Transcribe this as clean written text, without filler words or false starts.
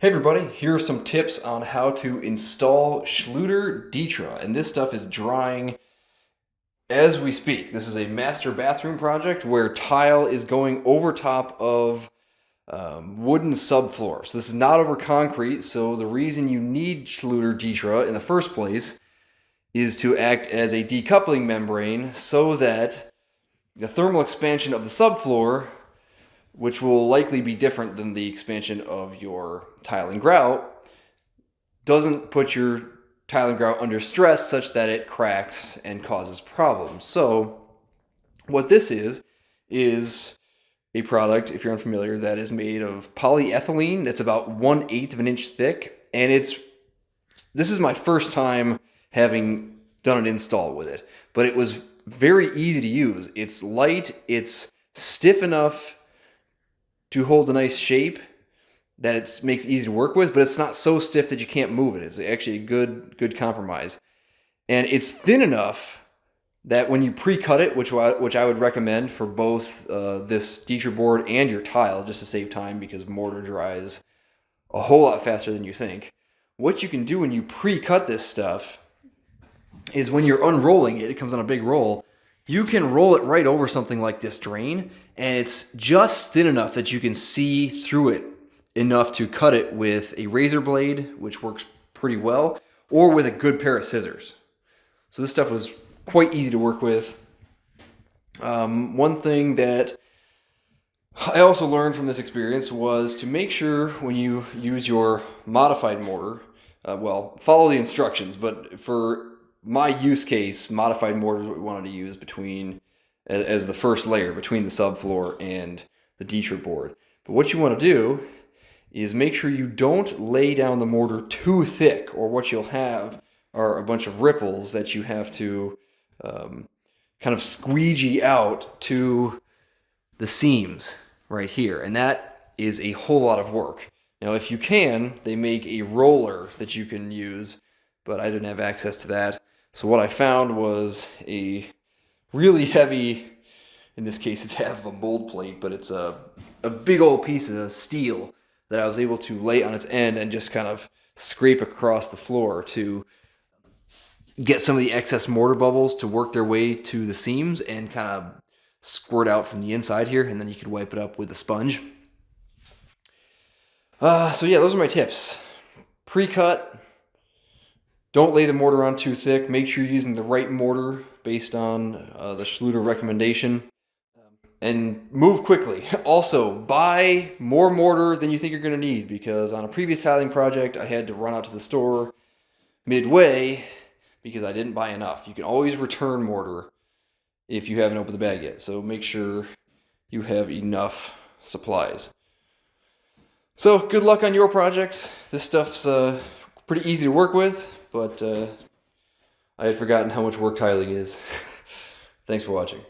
Hey everybody, here are some tips on how to install Schluter DITRA, and this stuff is drying as we speak. This is a master bathroom project where tile is going over top of wooden subfloor. So this is not over concrete, so the reason you need Schluter DITRA in the first place is to act as a decoupling membrane so that the thermal expansion of the subfloor, which will likely be different than the expansion of your tile and grout, doesn't put your tile and grout under stress such that it cracks and causes problems. So what this is a product, if you're unfamiliar, that is made of polyethylene that's about 1/8 of an inch thick. And this is my first time having done an install with it, but it was very easy to use. It's light, it's stiff enough to hold a nice shape that it makes it easy to work with, but it's not so stiff that you can't move it. It's actually a good compromise. And it's thin enough that when you pre-cut it, which I would recommend for both this DITRA board and your tile, just to save time because mortar dries a whole lot faster than you think. What you can do when you pre-cut this stuff is when you're unrolling it, it comes on a big roll, you can roll it right over something like this drain, and it's just thin enough that you can see through it enough to cut it with a razor blade, which works pretty well, or with a good pair of scissors. So this stuff was quite easy to work with. One thing that I also learned from this experience was to make sure when you use your modified mortar, follow the instructions, but for my use case, modified mortar is what we wanted to use as the first layer between the subfloor and the DITRA board. But what you want to do is make sure you don't lay down the mortar too thick, or what you'll have are a bunch of ripples that you have to kind of squeegee out to the seams right here. And that is a whole lot of work. Now, if you can, they make a roller that you can use, but I didn't have access to that. So what I found was a really heavy, in this case it's half of a mold plate, but it's a big old piece of steel that I was able to lay on its end and just kind of scrape across the floor to get some of the excess mortar bubbles to work their way to the seams and kind of squirt out from the inside here, and then you could wipe it up with a sponge. So yeah, those are my tips. Pre-cut. Don't lay the mortar on too thick. Make sure you're using the right mortar based on the Schluter recommendation. And move quickly. Also, buy more mortar than you think you're going to need, because on a previous tiling project, I had to run out to the store midway because I didn't buy enough. You can always return mortar if you haven't opened the bag yet. So make sure you have enough supplies. So good luck on your projects. This stuff's pretty easy to work with, but I had forgotten how much work tiling is. Thanks for watching.